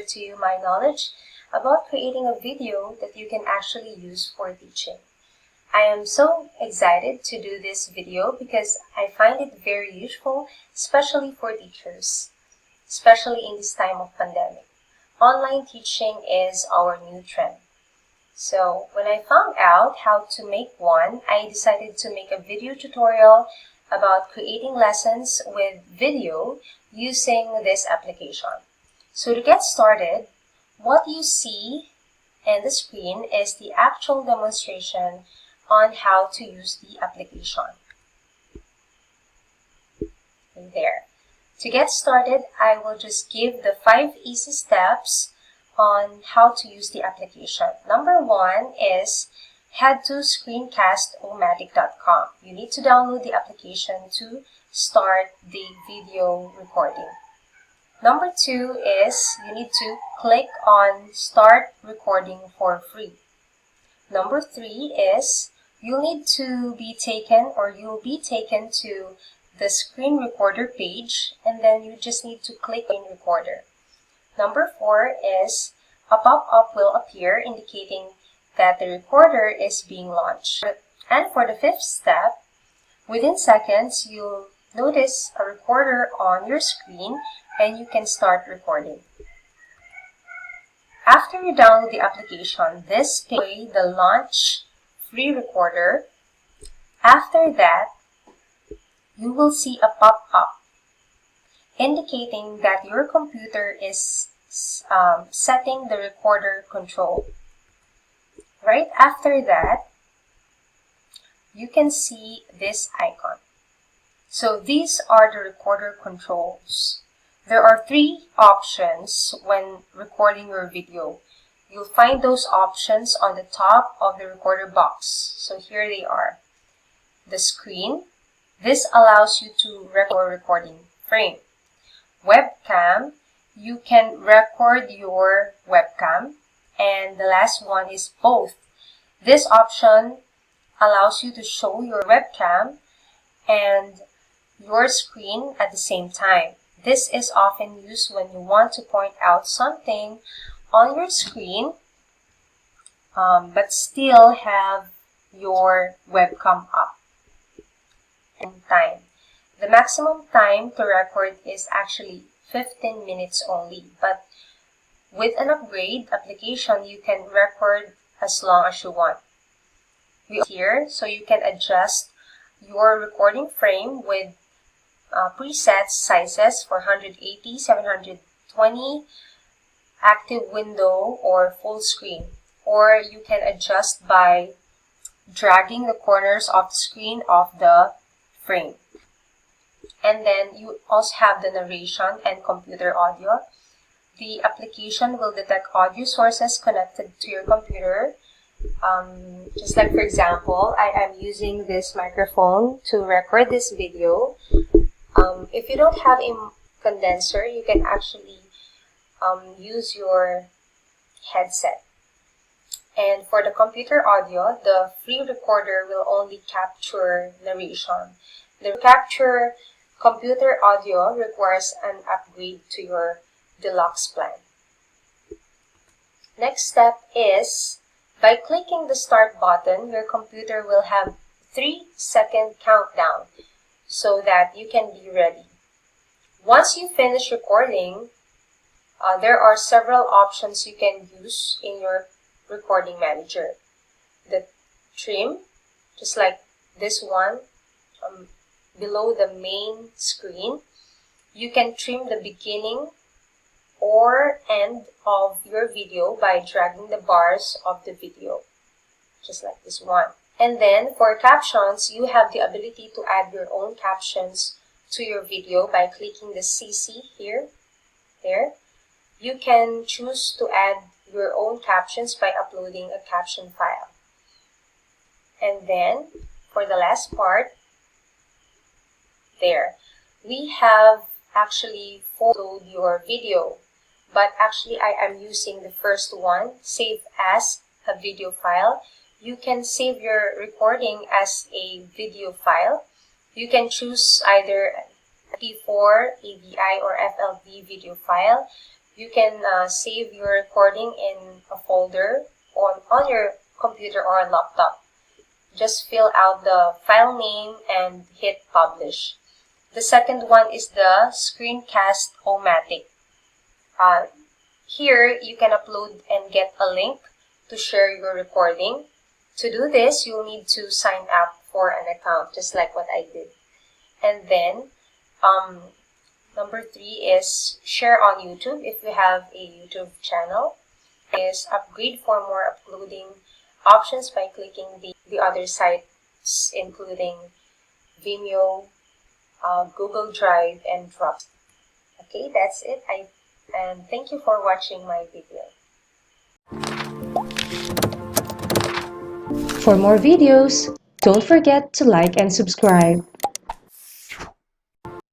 to you my knowledge about creating a video that you can actually use for teaching. I am so excited to do this video because I find it very useful, especially for teachers, especially in this time of pandemic. Online teaching is our new trend. So when I found out how to make one, I decided to make a video tutorial about creating lessons with video using this application. So to get started, what you see in the screen is the actual demonstration on how to use the application. There. To get started, I will just give the 5 easy steps on how to use the application. Number 1 is head to Screencast-O-Matic.com. You need to download the application to start the video recording. Number 2 is you need to click on Start Recording for free. Number 3 is you'll need to be taken or you'll be taken to the screen recorder page, and then you just need to click on recorder. Number 4 is a pop-up will appear indicating that the recorder is being launched. And for the 5th step, within seconds, you'll notice a recorder on your screen and you can start recording. After you download the application, this displays the launch free recorder. After that, you will see a pop-up indicating that your computer is setting the recorder control. Right after that, you can see this icon. So these are the recorder controls. There are 3 options when recording your video. You'll find those options on the top of the recorder box. So here they are. The screen. This allows you to record recording frame. Webcam. You can record your webcam. And the last one is both. This option allows you to show your webcam and your screen at the same time. This is often used when you want to point out something on your screen but still have your webcam up. The maximum time to record is actually 15 minutes only, but with an upgrade application, you can record as long as you want. We are here so you can adjust your recording frame with preset sizes for 180, 720, active window, or full screen. Or you can adjust by dragging the corners of the screen of the frame. And then you also have the narration and computer audio. The application will detect audio sources connected to your computer. Just like, for example, I am using this microphone to record this video. If you don't have a condenser, you can actually use your headset. And for the computer audio, the free recorder will only capture narration. The capture computer audio requires an upgrade to your deluxe plan. Next step is, by clicking the start button, your computer will have 3-second countdown so that you can be ready. Once you finish recording, there are several options you can use in your recording manager. The trim, just like this one, below the main screen, you can trim the beginning or end of your video by dragging the bars of the video, just like this one. And then for captions, you have the ability to add your own captions to your video by clicking the CC here, there. You can choose to add your own captions by uploading a caption file. And then for the last part, there, we have actually followed your video, but actually I am using the first one, save as a video file. You can save your recording as a video file. You can choose either MP4, AVI, or FLV video file. You can save your recording in a folder on your computer or laptop. Just fill out the file name and hit publish. The second one is the Screencast-O-Matic. Here, you can upload and get a link to share your recording. To do this, you'll need to sign up for an account, just like what I did. And then, number 3 is share on YouTube if you have a YouTube channel. Is upgrade for more uploading options by clicking the other sites, including Vimeo, Google Drive, and Drop. Okay, that's it. And thank you for watching my video. For more videos, don't forget to like and subscribe.